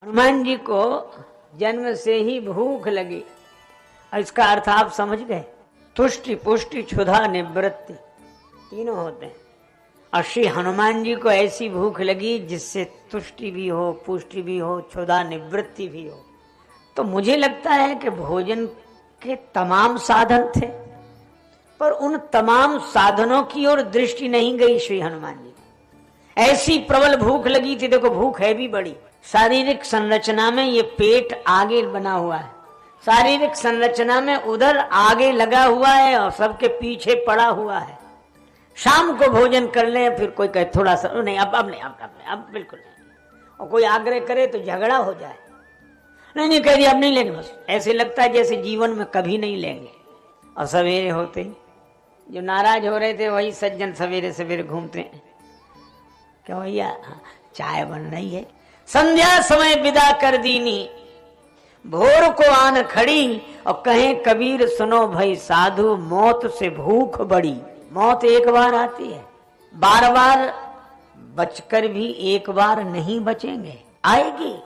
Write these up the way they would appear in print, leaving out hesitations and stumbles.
हनुमान जी को जन्म से ही भूख लगी। इसका अर्थ आप समझ गए। तुष्टि पुष्टि क्षुधा निवृत्ति तीनों होते हैं। और श्री हनुमान जी को ऐसी भूख लगी जिससे तुष्टि भी हो, पुष्टि भी हो, क्षुधा निवृत्ति भी हो। तो मुझे लगता है कि भोजन के तमाम साधन थे, पर उन तमाम साधनों की ओर दृष्टि नहीं गई श्री हनुमान जी। ऐसी प्रबल भूख लगी थी। देखो भूख है भी बड़ी। शारीरिक संरचना में ये पेट आगे बना हुआ है, शारीरिक संरचना में उधर आगे लगा हुआ है और सबके पीछे पड़ा हुआ है। शाम को भोजन कर ले, फिर कोई कहे थोड़ा सा नहीं, अब नहीं, अब बिल्कुल नहीं। और कोई आग्रह करे तो झगड़ा हो जाए। नहीं कह दिया अब नहीं लेंगे। बस ऐसे लगता है जैसे जीवन में कभी नहीं लेंगे। और सवेरे होते ही जो नाराज हो रहे थे वही सज्जन सवेरे सवेरे घूमते हैं। क्या भैया चाय बन रही है, संध्या समय विदा कर दीनी, भोर को आन खड़ी। और कहे कबीर सुनो भाई साधु, मौत से भूख बड़ी। मौत एक बार आती है, बार बार बचकर भी एक बार नहीं बचेंगे, आएगी।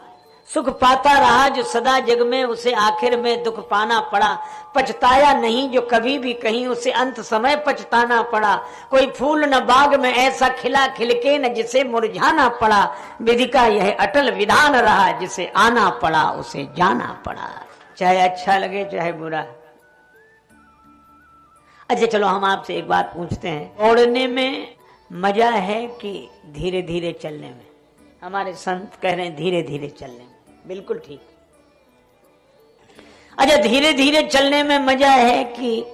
सुख पाता रहा जो सदा जग में, उसे आखिर में दुख पाना पड़ा। पछताया नहीं जो कभी भी कहीं, उसे अंत समय पछताना पड़ा। कोई फूल न बाग में ऐसा खिला खिलके न जिसे मुरझाना पड़ा। विधि का यह अटल विधान रहा, जिसे आना पड़ा उसे जाना पड़ा। चाहे अच्छा लगे चाहे बुरा। अच्छा चलो हम आपसे एक बात पूछते हैं, दौड़ने में मजा है कि धीरे धीरे चलने में? हमारे संत कह रहे हैं धीरे धीरे चलने में। बिल्कुल ठीक। अच्छा धीरे धीरे चलने में मजा है कि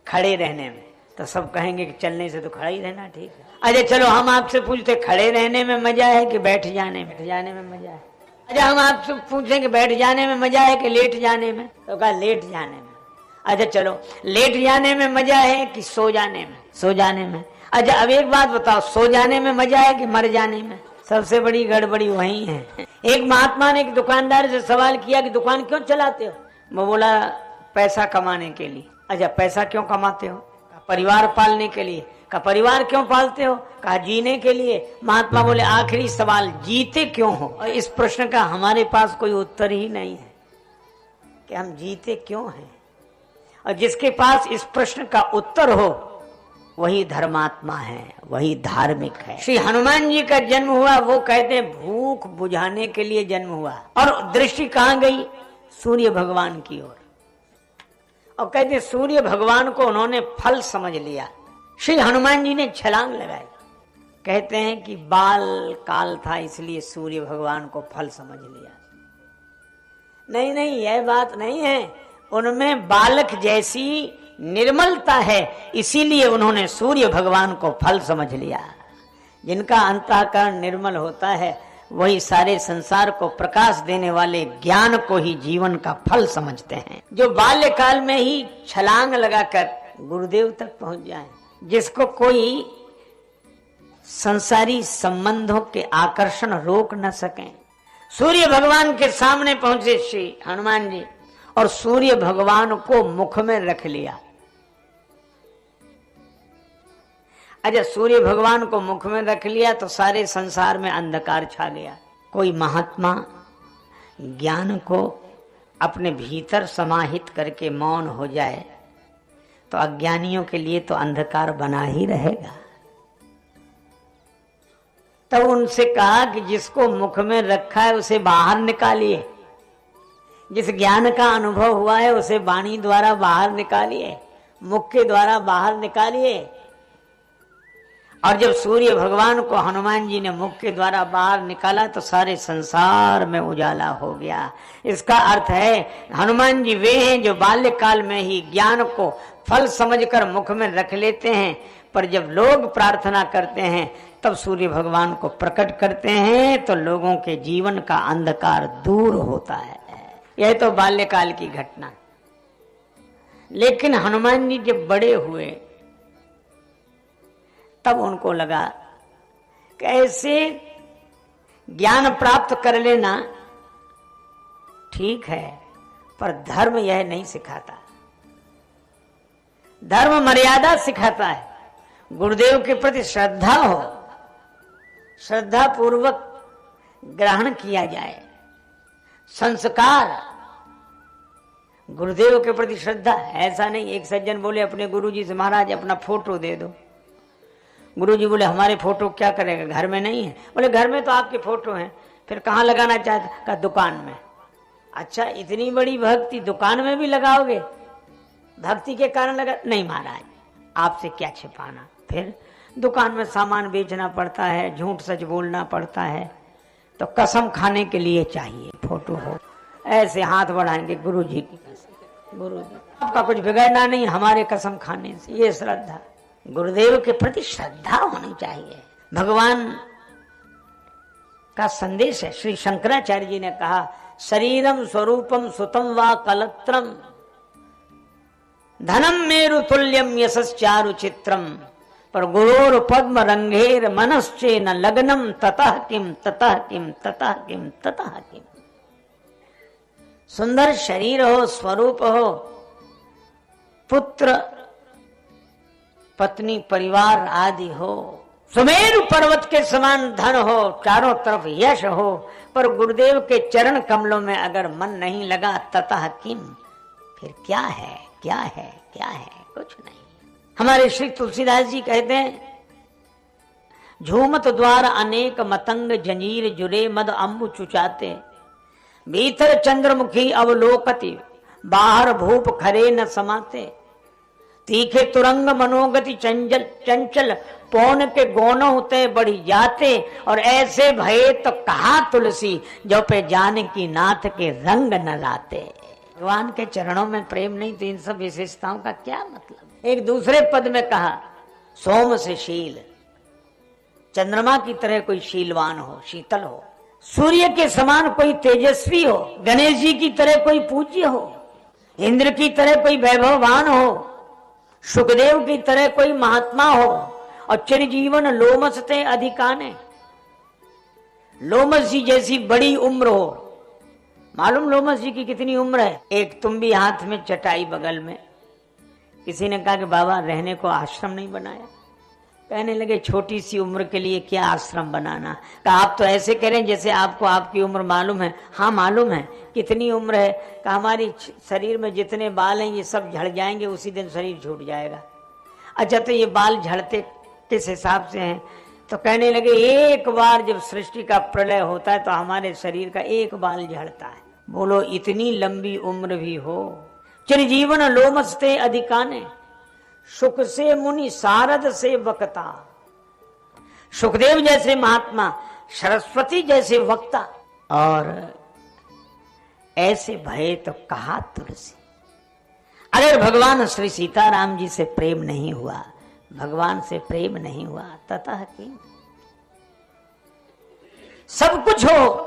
खड़े रहने में? तो सब कहेंगे कि चलने से तो खड़ा ही रहना ठीक है। अच्छा चलो हम आपसे पूछते, खड़े रहने में मजा है कि बैठ जाने में? बैठ जाने में मजा है। अच्छा हम आपसे पूछें कि बैठ जाने में मजा है कि लेट जाने में? तो कहा लेट जाने में। अच्छा चलो लेट जाने में मजा है कि सो जाने में? सो जाने में। अच्छा अब एक बात बताओ, सो जाने में मजा है कि मर जाने में? सबसे बड़ी गड़बड़ी वही है। एक महात्मा ने एक दुकानदार से सवाल किया कि दुकान क्यों चलाते हो? वो बोला पैसा कमाने के लिए। अच्छा पैसा क्यों कमाते हो? परिवार पालने के लिए। का परिवार क्यों पालते हो? कहा जीने के लिए। महात्मा बोले आखिरी सवाल, जीते क्यों हो? और इस प्रश्न का हमारे पास कोई उत्तर ही नहीं है कि हम जीते क्यों हैं। और जिसके पास इस प्रश्न का उत्तर हो वही धर्मात्मा है, वही धार्मिक है। श्री हनुमान जी का जन्म हुआ, वो कहते हैं भूख बुझाने के लिए जन्म हुआ। और दृष्टि कहाँ गई? सूर्य भगवान की ओर। और कहते हैं सूर्य भगवान को उन्होंने फल समझ लिया। श्री हनुमान जी ने छलांग लगाई। कहते हैं कि बाल काल था इसलिए सूर्य भगवान को फल समझ लिया। नहीं यह बात नहीं है, उनमें बालक जैसी निर्मलता है, इसीलिए उन्होंने सूर्य भगवान को फल समझ लिया। जिनका अंतःकरण निर्मल होता है वही सारे संसार को प्रकाश देने वाले ज्ञान को ही जीवन का फल समझते हैं। जो बाल्यकाल में ही छलांग लगाकर गुरुदेव तक पहुंच जाए, जिसको कोई संसारी संबंधों के आकर्षण रोक न सके, सूर्य भगवान के सामने पहुंचे श्री हनुमान जी और सूर्य भगवान को मुख में रख लिया। अच्छा सूर्य भगवान को मुख में रख लिया तो सारे संसार में अंधकार छा गया। कोई महात्मा ज्ञान को अपने भीतर समाहित करके मौन हो जाए तो अज्ञानियों के लिए तो अंधकार बना ही रहेगा। तब उनसे कहा कि जिसको मुख में रखा है उसे बाहर निकालिए, जिस ज्ञान का अनुभव हुआ है उसे वाणी द्वारा बाहर निकालिए, मुख के द्वारा बाहर निकालिए। और जब सूर्य भगवान को हनुमान जी ने मुख के द्वारा बाहर निकाला तो सारे संसार में उजाला हो गया। इसका अर्थ है हनुमान जी वे हैं जो बाल्यकाल में ही ज्ञान को फल समझकर मुख में रख लेते हैं, पर जब लोग प्रार्थना करते हैं तब सूर्य भगवान को प्रकट करते हैं तो लोगों के जीवन का अंधकार दूर होता है। यह तो बाल्यकाल की घटना। लेकिन हनुमान जी जब बड़े हुए तब उनको लगा कि ऐसे ज्ञान प्राप्त कर लेना ठीक है, पर धर्म यह नहीं सिखाता। धर्म मर्यादा सिखाता है। गुरुदेव के प्रति श्रद्धा हो, श्रद्धा पूर्वक ग्रहण किया जाए, संस्कार, गुरुदेव के प्रति श्रद्धा। ऐसा नहीं, एक सज्जन बोले अपने गुरुजी से, महाराज अपना फोटो दे दो। गुरुजी बोले हमारे फोटो क्या करेगा, घर में नहीं है। बोले घर में तो आपके फोटो हैं, फिर कहाँ लगाना चाहते? कहा दुकान में। अच्छा, इतनी बड़ी भक्ति दुकान में भी लगाओगे? भक्ति के कारण लगा? नहीं महाराज, आपसे क्या छिपाना। फिर दुकान में सामान बेचना पड़ता है, झूठ सच बोलना पड़ता है, तो कसम खाने के लिए चाहिए फोटो हो। ऐसे हाथ बढ़ाएंगे गुरुजी की कसम, गुरुजी आपका कुछ बिगड़ना नहीं हमारे कसम खाने से। ये श्रद्धा, गुरुदेव के प्रति श्रद्धा होनी चाहिए। भगवान का संदेश है। श्री शंकराचार्य जी ने कहा, शरीरम स्वरूपम सुतम वा कलत्रम धनम मेरु तुल्यम यशश्चारु चित्रम पर गुरोर पद्म रंगेर मनश्चे न लग्नम ततः किम ततः किम ततः किम ततः किम। सुंदर शरीर हो, स्वरूप हो, पुत्र पत्नी परिवार आदि हो, सुमेरु पर्वत के समान धन हो, चारों तरफ यश हो, पर गुरुदेव के चरण कमलों में अगर मन नहीं लगा, ततः किम, फिर क्या है, क्या है, क्या है? कुछ नहीं। हमारे श्री तुलसीदास जी कहते हैं, झूमत द्वार अनेक मतंग जंजीर जुरे मद अम्बु चुचाते भीतर चंद्रमुखी अवलोकति बाहर भूप खरे न समाते तीखे तुरंग मनोगति चंचल चंचल पौन के गौन होते बढ़ी जाते और ऐसे भये तो कहा तुलसी जो पे जाने की नाथ के रंग न लाते। भगवान के चरणों में प्रेम नहीं तो इन सब विशेषताओं का क्या मतलब। एक दूसरे पद में कहा, सोम से शील, चंद्रमा की तरह कोई शीलवान हो, शीतल हो, सूर्य के समान कोई तेजस्वी हो, गणेश जी की तरह कोई पूज्य हो, इंद्र की तरह कोई वैभववान हो, सुखदेव की तरह कोई महात्मा हो, और चिरजीवन लोमसते अधिकाने, लोमस जी जैसी बड़ी उम्र हो। मालूम लोमस जी की कितनी उम्र है? एक तुम्बी हाथ में, चटाई बगल में। किसी ने कहा कि बाबा रहने को आश्रम नहीं बनाया? कहने लगे छोटी सी उम्र के लिए क्या आश्रम बनाना। कहा आप तो ऐसे करें जैसे आपको आपकी उम्र मालूम है। हाँ मालूम है। कितनी उम्र है? कहा हमारी शरीर में जितने बाल हैं ये सब झड़ जाएंगे, उसी दिन शरीर छूट जाएगा। अच्छा तो ये बाल झड़ते किस हिसाब से हैं? तो कहने लगे एक बार जब सृष्टि का प्रलय होता है तो हमारे शरीर का एक बाल झड़ता है। बोलो इतनी लंबी उम्र भी हो। चिरजीवन लोमसते अधिकाने, सुख से मुनि सारद से वक्ता। सुखदेव जैसे महात्मा, सरस्वती जैसे वक्ता, और ऐसे भय तो कहा तुलसी। अगर भगवान श्री सीताराम जी से प्रेम नहीं हुआ, भगवान से प्रेम नहीं हुआ, ततः कि सब कुछ हो,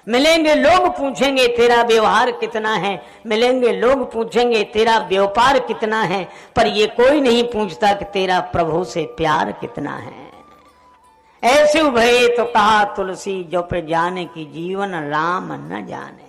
मिलेंगे लोग पूछेंगे तेरा व्यवहार कितना है, मिलेंगे लोग पूछेंगे तेरा व्यापार कितना है, पर ये कोई नहीं पूछता कि तेरा प्रभु से प्यार कितना है। ऐसे उभये तो कहा तुलसी जो पे जाने की जीवन राम न जाने।